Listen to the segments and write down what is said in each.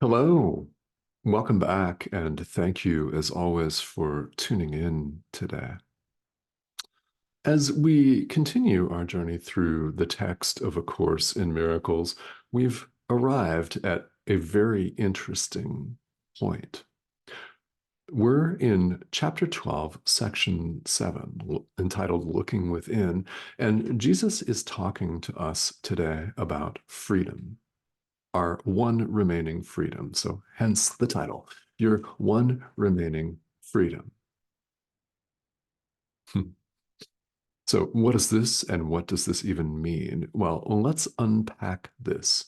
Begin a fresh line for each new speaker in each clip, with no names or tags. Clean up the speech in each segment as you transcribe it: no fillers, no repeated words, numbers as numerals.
Hello, welcome back, and thank you as always for tuning in today. As we continue our journey through the text of A Course in Miracles, we've arrived at a very interesting point. We're in chapter 12, section 7, entitled Looking Within, and Jesus is talking to us today about freedom. Our one remaining freedom. So hence the title, Your One Remaining Freedom. So what is this and what does this even mean? Well, let's unpack this.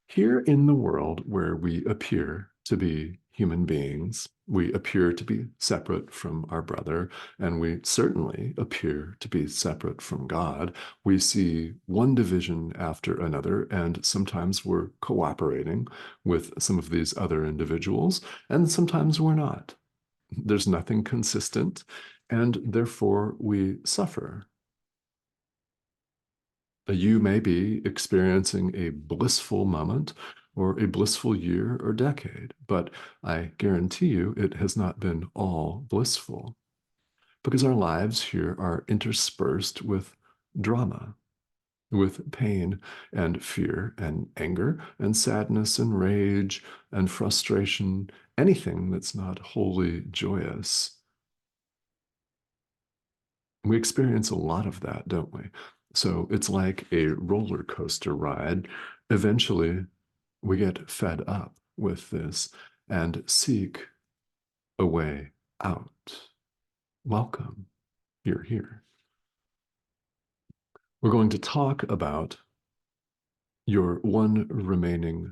Here in the world where we appear to be human beings, we appear to be separate from our brother, and we certainly appear to be separate from God. We see one division after another, and sometimes we're cooperating with some of these other individuals, and sometimes we're not. There's nothing consistent, and therefore we suffer. You may be experiencing a blissful moment or a blissful year or decade, but I guarantee you it has not been all blissful because our lives here are interspersed with drama, with pain and fear and anger and sadness and rage and frustration, anything that's not wholly joyous. We experience a lot of that, don't we? So it's like a roller coaster ride. Eventually, we get fed up with this and seek a way out. Welcome, you're here. We're going to talk about your one remaining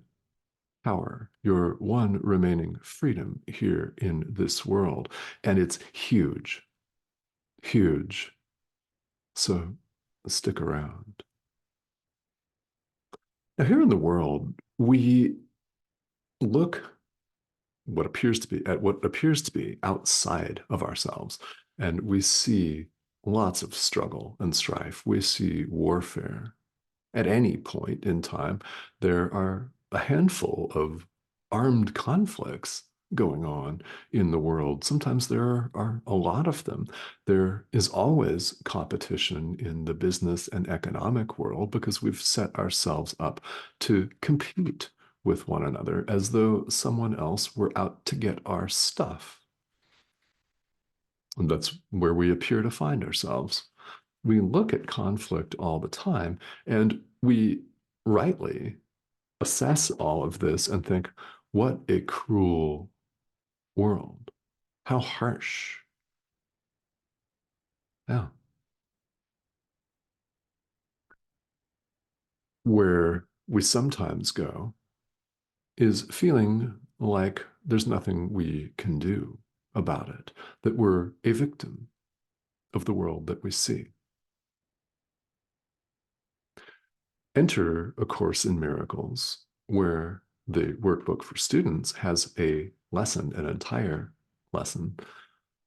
power, your one remaining freedom here in this world. And it's huge, huge. So stick around. Now, here in the world, we look what appears to be outside of ourselves, and we see lots of struggle and strife. We see warfare. At any point in time, there are a handful of armed conflicts going on in the world. Sometimes there are a lot of them. There is always competition in the business and economic world because we've set ourselves up to compete with one another as though someone else were out to get our stuff. And that's where we appear to find ourselves. We look at conflict all the time and we rightly assess all of this and think, what a cruel world. How harsh. Yeah. Where we sometimes go is feeling like there's nothing we can do about it, that we're a victim of the world that we see. Enter A Course in Miracles, where the workbook for students has a lesson, an entire lesson,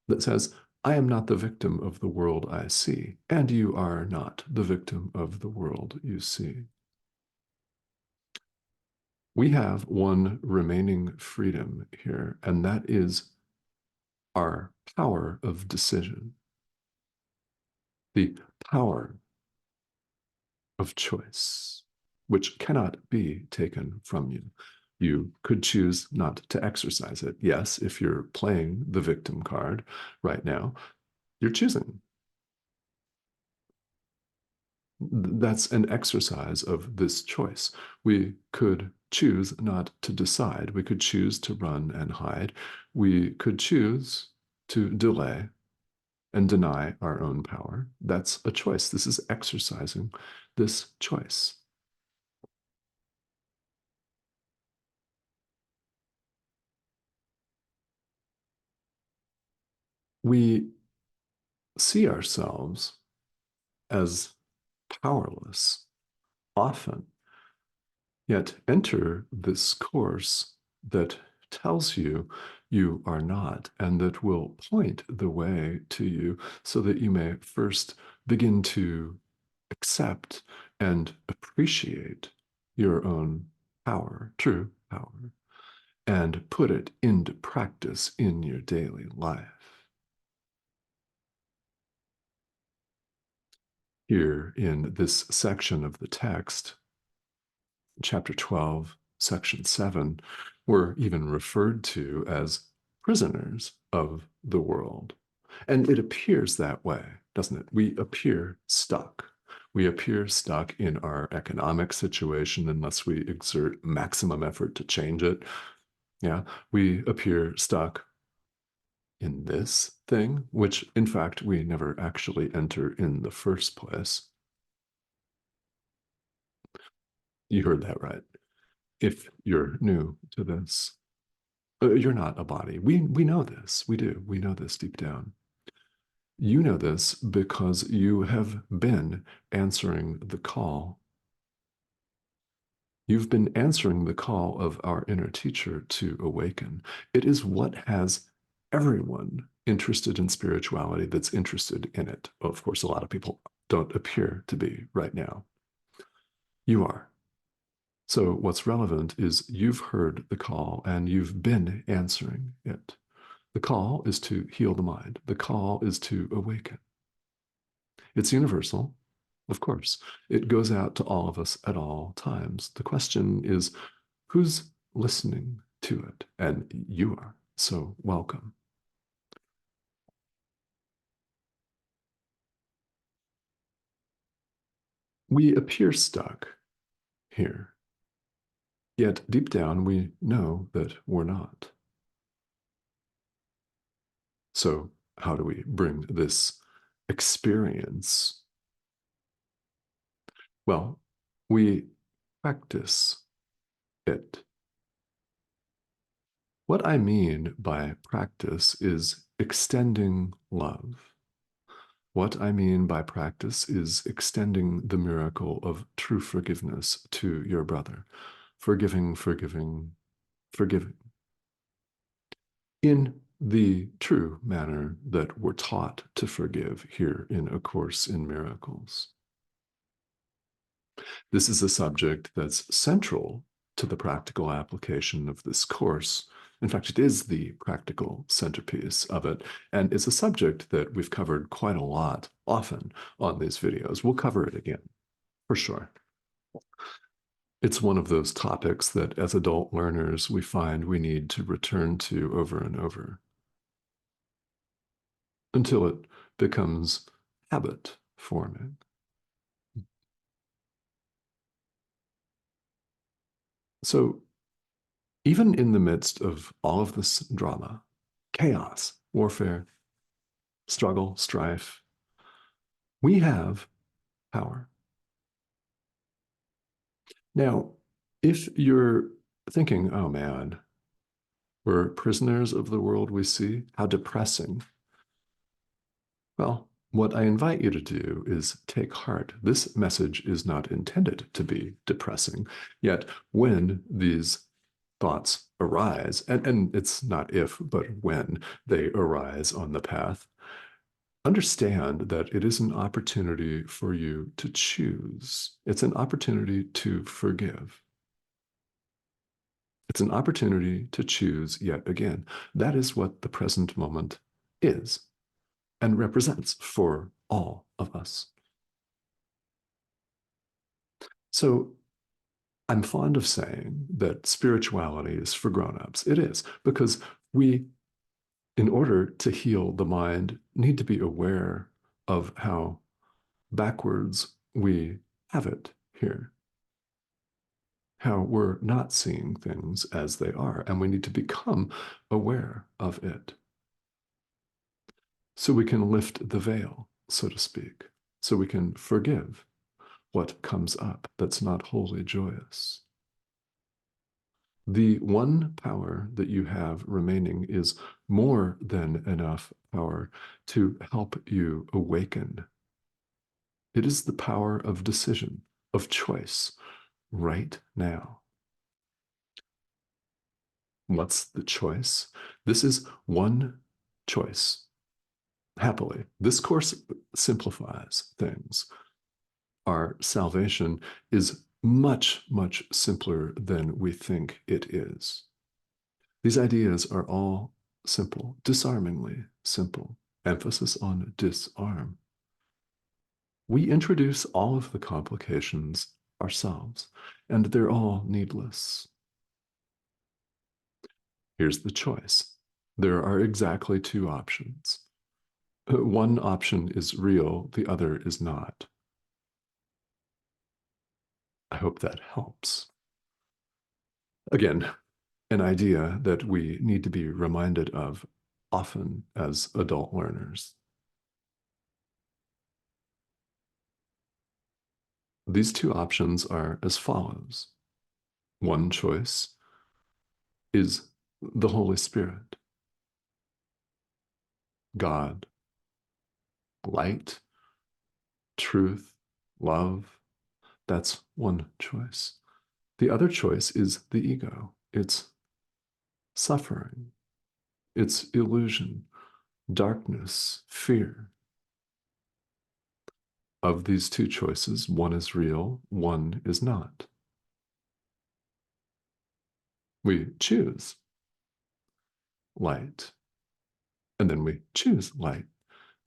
that says, I am not the victim of the world I see, and you are not the victim of the world you see. We have one remaining freedom here, and that is our power of decision, the power of choice, which cannot be taken from you. You could choose not to exercise it. Yes, if you're playing the victim card right now, you're choosing. That's an exercise of this choice. We could choose not to decide. We could choose to run and hide. We could choose to delay and deny our own power. That's a choice. This is exercising this choice. We see ourselves as powerless often, yet enter this course that tells you you are not, and that will point the way to you so that you may first begin to accept and appreciate your own power, true power and put it into practice in your daily life. Here in this section of the text, chapter 12, section 7, we're even referred to as prisoners of the world. And it appears that way, doesn't it? We appear stuck. We appear stuck in our economic situation unless we exert maximum effort to change it. Yeah, we appear stuck in this thing, which in fact we never actually enter in the first place. You heard that right. If you're new to this, you're not a body. We know this. We do. We know this deep down. You know this because you have been answering the call. You've been answering the call of our inner teacher to awaken. It is what has everyone interested in spirituality that's interested in it. Well, of course, a lot of people don't appear to be right now. You are. So what's relevant is you've heard the call and you've been answering it. The call is to heal the mind. The call is to awaken. It's universal, of course. It goes out to all of us at all times. The question is, who's listening to it? And you are. So welcome. We appear stuck here, yet deep down we know that we're not. So how do we bring this experience? Well, we practice it. What I mean by practice is extending love. What I mean by practice is extending the miracle of true forgiveness to your brother. Forgiving, forgiving, forgiving. In the true manner that we're taught to forgive here in A Course in Miracles. This is a subject that's central to the practical application of this course. In fact, it is the practical centerpiece of it, and it's a subject that we've covered quite a lot, often, on these videos. We'll cover it again, for sure. It's one of those topics that, as adult learners, we find we need to return to over and over until it becomes habit forming. So, even in the midst of all of this drama, chaos, warfare, struggle, strife, we have power. Now, if you're thinking, oh man, we're prisoners of the world we see, how depressing. Well, what I invite you to do is take heart. This message is not intended to be depressing, yet when these thoughts arise, and it's not if, but when they arise on the path, understand that it is an opportunity for you to choose. It's an opportunity to forgive. It's an opportunity to choose yet again. That is what the present moment is and represents for all of us. So I'm fond of saying that spirituality is for grown-ups. It is, because we, in order to heal the mind, need to be aware of how backwards we have it here, how we're not seeing things as they are, and we need to become aware of it so we can lift the veil, so to speak, so we can forgive what comes up that's not wholly joyous. The one power that you have remaining is more than enough power to help you awaken. It is the power of decision, of choice, right now. What's the choice? This is one choice. Happily, this course simplifies things. Our salvation is much, much simpler than we think it is. These ideas are all simple, disarmingly simple. Emphasis on disarm. We introduce all of the complications ourselves, and they're all needless. Here's the choice. There are exactly two options. One option is real, the other is not. I hope that helps. Again, an idea that we need to be reminded of often as adult learners. These two options are as follows. One choice is the Holy Spirit, God, light, truth, love. That's one choice. The other choice is the ego. It's suffering, it's illusion, darkness, fear. Of these two choices, one is real, one is not. We choose light, and then we choose light.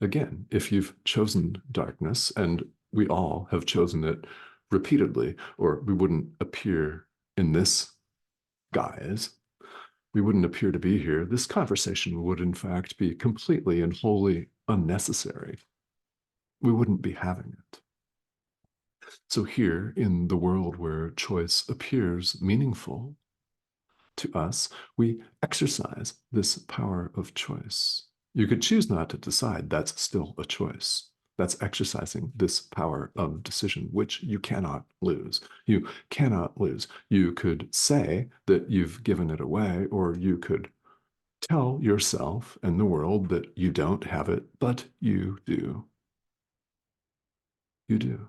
Again, if you've chosen darkness, and we all have chosen it repeatedly, or we wouldn't appear in this guise, we wouldn't appear to be here, this conversation would in fact be completely and wholly unnecessary. We wouldn't be having it. So here, in the world where choice appears meaningful to us, we exercise this power of choice. You could choose not to decide. That's still a choice. That's exercising this power of decision, which you cannot lose. You cannot lose. You could say that you've given it away, or you could tell yourself and the world that you don't have it, but you do. You do.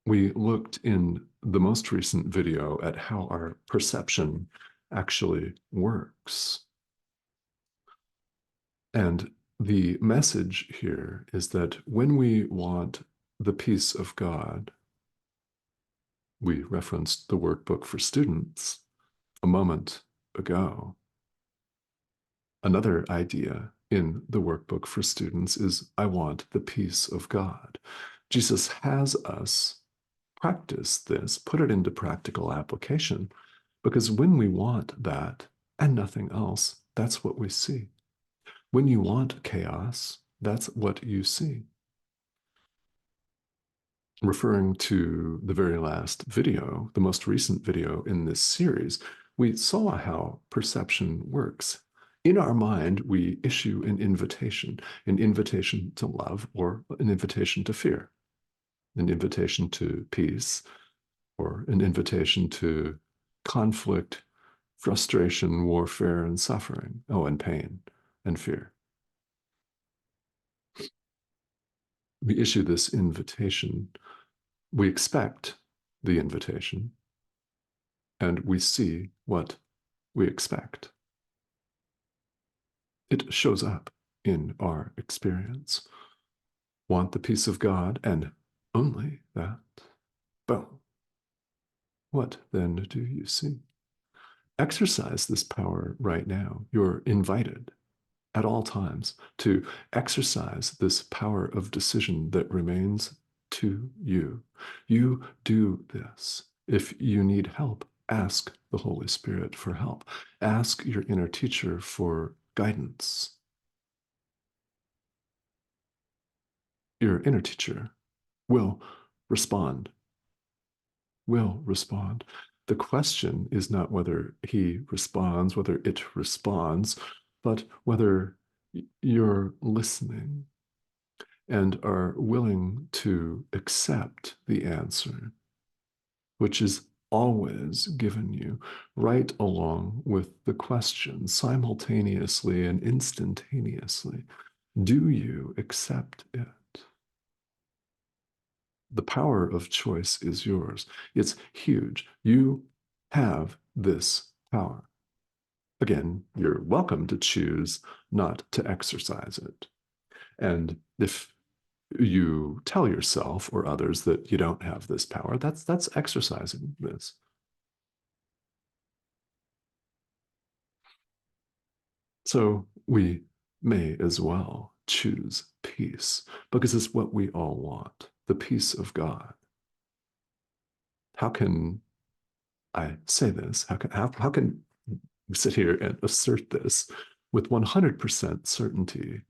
We looked in the most recent video at how our perception actually works. And the message here is that when we want the peace of God, we referenced the workbook for students a moment ago. Another idea in the workbook for students is, I want the peace of God. Jesus has us practice this, put it into practical application, because when we want that and nothing else, that's what we see. When you want chaos, that's what you see. Referring to the very last video, the most recent video in this series, we saw how perception works. In our mind, we issue an invitation to love or an invitation to fear, an invitation to peace, or an invitation to conflict, frustration, warfare, and suffering. Oh, and pain and fear. We issue this invitation. We expect the invitation, and we see what we expect. It shows up in our experience. Want the peace of God, and only that. Boom. What then do you see? Exercise this power right now. You're invited at all times to exercise this power of decision that remains to you. You do this. If you need help, ask the Holy Spirit for help. Ask your inner teacher for guidance. Your inner teacher will respond. Will respond. The question is not whether he responds, whether it responds, but whether you're listening and are willing to accept the answer, which is always given you right along with the question, simultaneously and instantaneously. Do you accept it? The power of choice is yours. It's huge. You have this power. Again, you're welcome to choose not to exercise it. And if you tell yourself or others that you don't have this power, that's exercising this. So we may as well choose peace because it's what we all want, the peace of God. How can I say this? How can we sit here and assert this with 100% certainty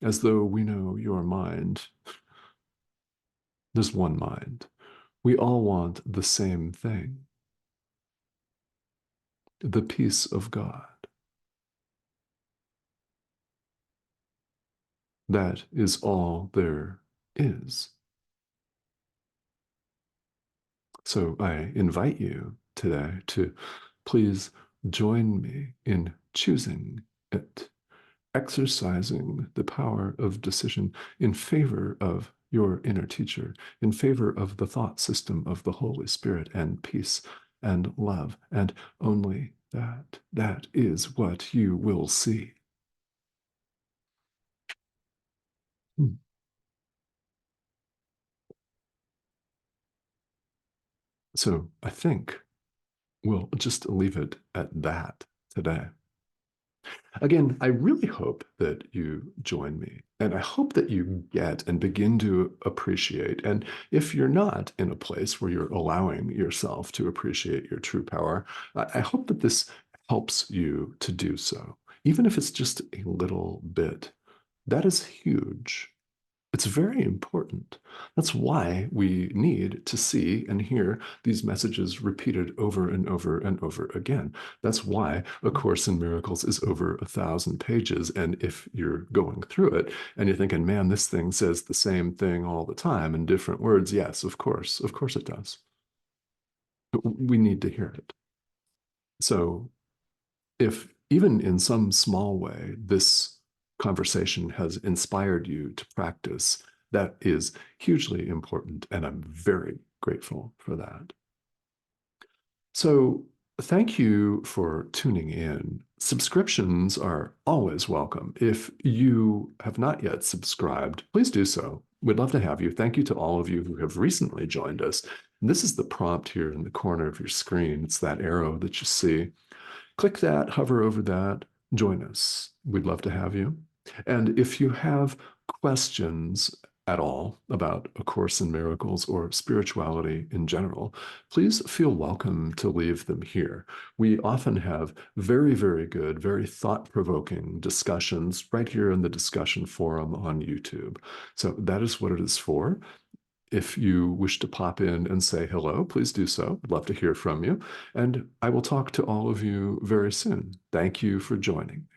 as though we know your mind? There's one mind. We all want the same thing, the peace of God. That is all there is. So I invite you today to please join me in choosing it, exercising the power of decision in favor of your inner teacher, in favor of the thought system of the Holy Spirit and peace and love, and only that. That is what you will see. Hmm. So I think we'll just leave it at that today. Again, I really hope that you join me, and I hope that you get and begin to appreciate. And if you're not in a place where you're allowing yourself to appreciate your true power, I hope that this helps you to do so, even if it's just a little bit. That is huge. It's very important. That's why we need to see and hear these messages repeated over and over and over again. That's why A Course in Miracles is over 1,000 pages. And if you're going through it and you're thinking, man, this thing says the same thing all the time in different words, yes, of course. Of course it does. But we need to hear it. So if even in some small way this conversation has inspired you to practice, that is hugely important. And I'm very grateful for that. So, thank you for tuning in. Subscriptions are always welcome. If you have not yet subscribed, please do so. We'd love to have you. Thank you to all of you who have recently joined us. And this is the prompt here in the corner of your screen. It's that arrow that you see. Click that, hover over that, join us. We'd love to have you. And if you have questions at all about A Course in Miracles or spirituality in general, please feel welcome to leave them here. We often have very, very good, very thought-provoking discussions right here in the discussion forum on YouTube. So that is what it is for. If you wish to pop in and say hello, please do so. I'd love to hear from you. And I will talk to all of you very soon. Thank you for joining.